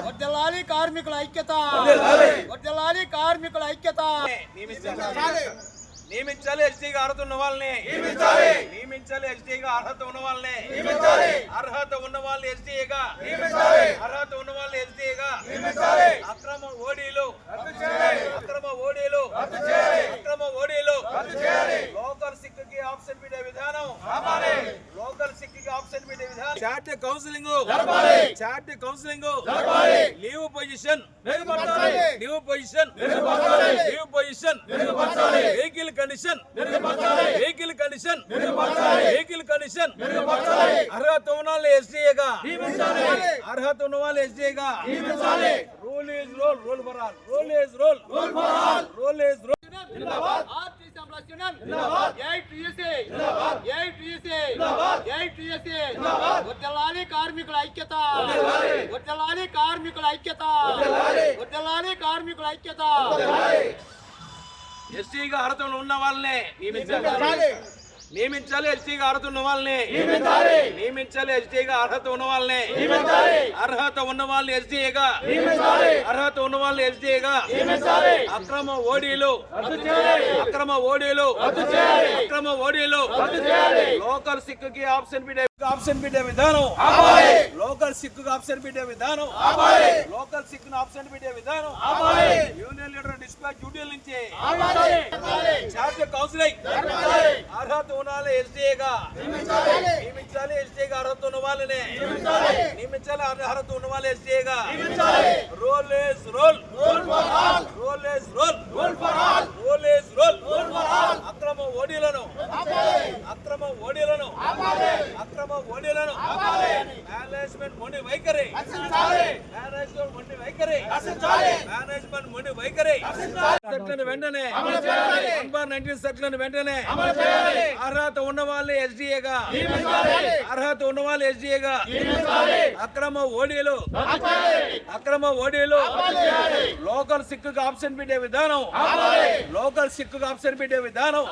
వర్ధిల్లాలి కార్మికుల ఐక్యత, వర్ధిల్లాలి కార్మికుల ఐక్యత. నియమించాలి ఎస్టీగా అర్హత ఉన్న వాళ్ళని, నియమించాలి ఎస్టీగా అర్హత ఉన్న వాళ్ళని, అర్హత ఉన్న వాళ్ళని ఎస్టీగా, అర్హత ఉన్న వాళ్ళని ఎస్టీగా. అక్రమ ఓడీలు, అక్రమ ఓడీలు, అక్రమ ఓడీలు. లోకల్ సిక్కి ఆప్షన్ పెట్టే విధానం, లోకల్ సిక్కి ఆప్షన్ పెట్టే విధానం. Chart counselling, chart counselling, leave position, leave position, leave position, vehicle condition, vehicle condition, vehicle condition. అర్హత ఉన్న వాళ్ళు ఎస్డీఏగా, అర్హత ఉన్న వాళ్ళు ఎస్డీఏగా. Rule is rule, rule for all, rule is rule, rule for all, rule is rule. వర్ధిల్లాలి కార్మికుల ఐక్యత, వర్ధిల్లాలి కార్మికుల ఐక్యత, వర్ధిల్లాలి కార్మికుల ఐక్యత. ఎస్టీగా అర్హత ఉన్న వాళ్ళని నియమించాలి, నియమించాలి ఎస్టీగా అర్హత ఉన్న వాళ్ళని, నియమించాలి ఎస్టీగా అర్హత ఉన్న వాళ్ళని, అర్హత ఉన్న వాళ్ళని ఎస్డీఏగా, అర్హత ఉన్న వాళ్ళని ఎస్డీఏగా. అక్రమ ఓడీలు, అక్రమ ఓడీలు, అక్రమ ఓడీలు. లోకల్ సిక్కి ఆప్షన్ పెట్టే, ఆప్షన్ పెట్టే విధానం, లోకల్ సిక్కు ఆప్షన్ పెట్టే విధానం, లోకల్ సిక్కు ఆప్షన్ పెట్టే విధానం. యూనియన్ లీడర్ డిస్పాచ్ డ్యూటీల నుంచి చార్జ్ కౌన్సిలింగ్. అర్హత ఉన్న ఎస్డీఏగా నియమించాలి, ఎస్డీఏగా అర్హత ఉన్న వాళ్ళని నియమించాలి, అర్హత ఉన్న వాళ్ళు ఎస్డీఏగా. Rule is rule, rule for all, rule is rule, rule for all, rule is rule, rule for all. అక్రమ ఓడీలను, అక్రమ ఓడీలను, అక్రమ ఓడీలను. మేనేజ్మెంట్ మొండి వైఖరి, మేనేజ్మెంట్ మొండి వైఖరి, మేనేజ్మెంట్ మొండి వైఖరి. సెట్లను వెంటనే 19 సెట్లను వెంటనే అర్హత ఉన్న వాళ్ళు ఎస్డీఏగా, అర్హత ఉన్న వాళ్ళు ఎస్డీఏగా. అక్రమ ఓడీలు, అక్రమ ఓడీలు. లోకల్ సిక్కు ఆప్షన్ పెట్టే విధానం, లోకల్ సిక్కు ఆప్షన్ పెట్టే విధానం,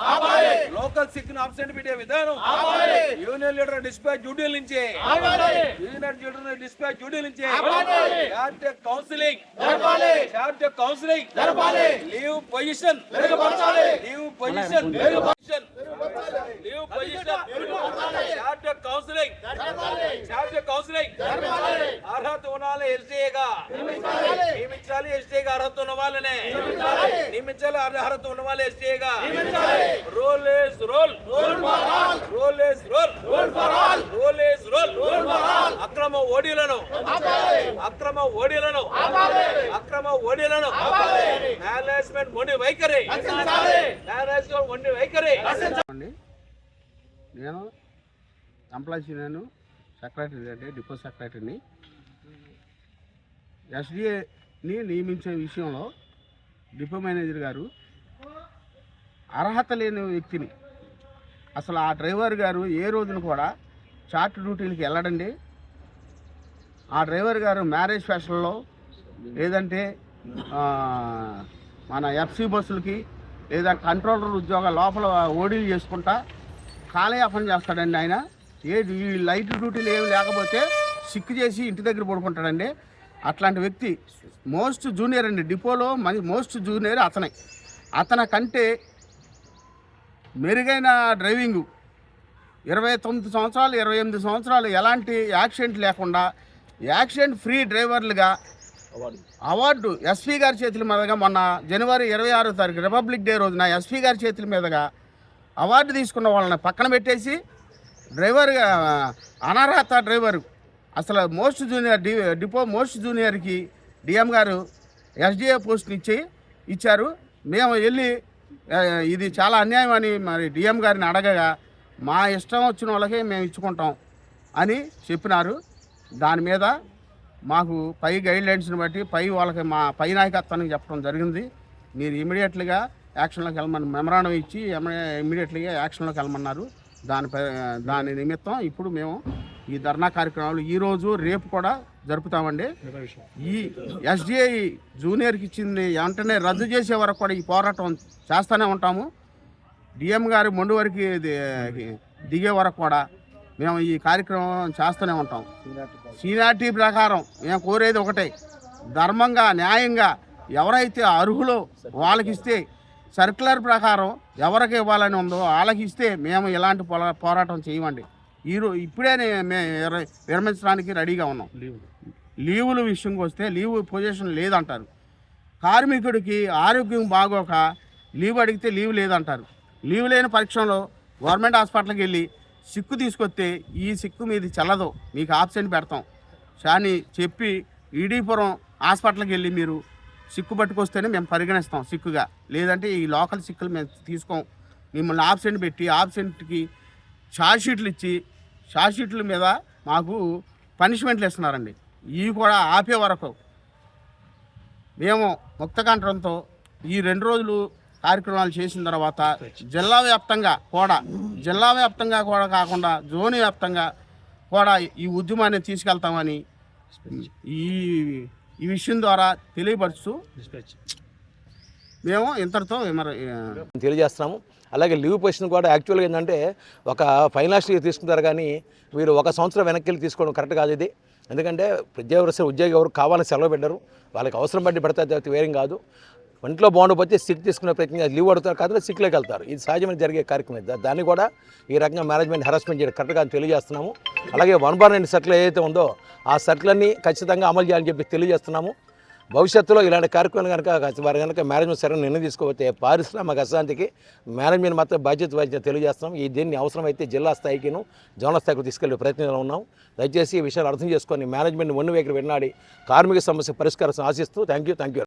లోకల్ సిక్కు ఆప్షన్ పెట్టే విధానం. యూనియన్ లీడర్ డిస్పాచ్ డ్యూటీల నుంచి, యూనియన్ లీడర్ డిస్పాచ్ డ్యూటీల నుంచి chart counselling, chart counselling. Leave position, leave position, leave position. Chart counselling, chart counselling. అర్హత ఉన్న వాళ్ళు ఎస్డీఏగా నియమించాలి, ఎస్డీఏగా అర్హత ఉన్న వాళ్ళని నియమించాలి, అర్హత ఉన్న వాళ్ళు ఎస్డీఏగా. Rule is rule, rule for all, rule is rule, rule for all, rule is rule, rule for all. అక్రమ ఓడీలను, అక్రమ ఓడీలను, అక్రమ ఓడీలను. మేనేజ్మెంట్ మొండి వైఖరి, మేనేజ్మెంట్ మొండి వైఖరి. నేను ఎంప్లాయీస్ యూనియన్ సెక్రటరీ అంటే డిపో సెక్రటరీని. ఎస్డీఏని నియమించే విషయంలో డిపో మేనేజర్ గారు అర్హత లేని వ్యక్తిని, అసలు ఆ డ్రైవర్ గారు ఏ రోజున కూడా చార్ట్ డ్యూటీలకి వెళ్ళడండి. ఆ డ్రైవర్ గారు మ్యారేజ్ ఫ్యాషన్లో లేదంటే మన ఎఫ్సీ బస్సులకి లేదా కంట్రోలర్ ఉద్యోగాల లోపల ఓడీలు చేసుకుంటా కాలయాపన చేస్తాడండి ఆయన. ఈ లైట్ డ్యూటీలు ఏమి లేకపోతే సిక్ చేసి ఇంటి దగ్గర పడుకుంటాడండి. అట్లాంటి వ్యక్తి మోస్ట్ జూనియర్ అండి, డిపోలో మోస్ట్ జూనియర్ అతనే. అతని కంటే మెరుగైన డ్రైవింగు 29 సంవత్సరాలు 28 సంవత్సరాలు ఎలాంటి యాక్సిడెంట్ లేకుండా యాక్సిడెంట్ ఫ్రీ డ్రైవర్లుగా అవార్డు ఎస్పీ గారి చేతుల మీదుగా మొన్న జనవరి 26వ తారీఖు రిపబ్లిక్ డే రోజున ఎస్పీ గారి చేతుల మీదుగా అవార్డు తీసుకున్న వాళ్ళని పక్కన పెట్టేసి డ్రైవర్గా అనర్హత డ్రైవరు అసలు మోస్ట్ జూనియర్ డిపో మోస్ట్ జూనియర్కి డిఎం గారు ఎస్డిఏ పోస్ట్ని ఇచ్చారు. మేము వెళ్ళి ఇది చాలా అన్యాయం అని మరి డిఎం గారిని అడగగా మా ఇష్టం వచ్చిన వాళ్ళకి మేము ఇచ్చుకుంటాం అని చెప్పినారు. దాని మీద మాకు పై గైడ్లైన్స్ని బట్టి వాళ్ళకి మా పై నాయకత్వానికి చెప్పడం జరిగింది. మీరు ఇమీడియట్లీగా యాక్షన్లోకి వెళ్ళమని మెమరాండం ఇచ్చి ఇమీడియట్లీగా యాక్షన్లోకి వెళ్ళమన్నారు. దాని నిమిత్తం ఇప్పుడు మేము ఈ ధర్నా కార్యక్రమాలు ఈరోజు రేపు కూడా జరుపుతామండి. ఈ ఎస్డిఐ జూనియర్కి ఇచ్చింది వెంటనే రద్దు చేసే వరకు కూడా ఈ పోరాటం చేస్తూనే ఉంటాము. డిఎం గారి మొండి వరకు దిగే వరకు కూడా మేము ఈ కార్యక్రమం చేస్తూనే ఉంటాం. సీనియారిటీ ప్రకారం మేము కోరేది ఒకటే, ధర్మంగా న్యాయంగా ఎవరైతే అర్హులో వాళ్ళకి ఇస్తే, సర్క్యులర్ ప్రకారం ఎవరికి ఇవ్వాలని ఉందో వాళ్ళకి ఇస్తే మేము ఎలాంటి పోరాటం చేయమండి. ఇప్పుడే మేము విరమించడానికి రెడీగా ఉన్నాం. లీవుల విషయంకి వస్తే లీవ్ పొజిషన్ లేదంటారు. కార్మికుడికి ఆరోగ్యం బాగోక లీవ్ అడిగితే లీవ్ లేదంటారు. లీవ్ లేని పరీక్షలో గవర్నమెంట్ హాస్పిటల్కి వెళ్ళి సిక్కు తీసుకొస్తే ఈ సిక్కు మీది చెల్లదు, మీకు ఆబ్సెంట్ పెడతాం అని చెప్పి ఈడీపురం హాస్పిటల్కి వెళ్ళి మీరు సిక్కు పట్టుకొస్తేనే మేము పరిగణిస్తాం సిక్కుగా, లేదంటే ఈ లోకల్ సిక్కులు మేము తీసుకోం. మిమ్మల్ని ఆబ్సెంట్ పెట్టి ఆబ్సెంట్కి ఛార్జ్ షీట్లు ఇచ్చి ఛార్జ్ షీట్ల మీద మాకు పనిష్మెంట్లు ఇస్తున్నారండి. ఇవి కూడా ఆపే వరకు మేము ముక్తకంఠంతో ఈ 2 రోజులు కార్యక్రమాలు చేసిన తర్వాత జిల్లా వ్యాప్తంగా కూడా కాకుండా జోన్ వ్యాప్తంగా కూడా ఈ ఉద్యమాన్ని తీసుకెళ్తామని ఈ విషయం ద్వారా తెలియపరుస్తూ మేము ఇంతటితో తెలియజేస్తున్నాము. అలాగే లీవ్ పొజిషన్ కూడా యాక్చువల్గా ఏంటంటే ఒక ఫైనాన్షియల్ తీసుకుంటారు, కానీ మీరు 1 సంవత్సరం వెనక్కి వెళ్ళి తీసుకోవడం కరెక్ట్ కాదు ఇది. ఎందుకంటే ఉద్యోగి ఎవరు కావాలని సెలవు పెట్టారు, వాళ్ళకి అవసరం బట్టి పెడతారు, వేరేం కాదు. ఒంట్లో బాగుండకపోతే సిక్ తీసుకునే ప్రయత్నం లీవ్ అడుగుతారు, కాదు సిక్లోకి వెళ్తారు. ఇది సహజమైన జరిగే కార్యక్రమం. దాన్ని కూడా ఈ రకంగా మేనేజ్మెంట్ హెరాస్మెంట్ చేయడం కరెక్ట్గా తెలియజేస్తున్నాము. అలాగే 1/9 సర్కిల్ ఏదైతే ఉందో ఆ సర్కిలన్నీ ఖచ్చితంగా అమలు చేయాలని చెప్పి తెలియజేస్తున్నాము. భవిష్యత్తులో ఇలాంటి కార్యక్రమాలు కనుక మేనేజ్మెంట్ సరైన నిర్ణయం తీసుకోకపోతే పారిశ్రామిక అశాంతికి మేనేజ్మెంట్ మాత్రం బాధ్యత తెలియజేస్తున్నాం. దీన్ని అవసరమైతే జిల్లా స్థాయికిను జోనల్ స్థాయికి తీసుకెళ్లే ప్రయత్నంలో ఉన్నాం. దయచేసి ఈ విషయాన్ని అర్థం చేసుకొని మేనేజ్మెంట్ మొండి వైఖరి వెన్నాడి కార్మిక సమస్య పరిష్కారం ఆశిస్తూ థ్యాంక్ యూ.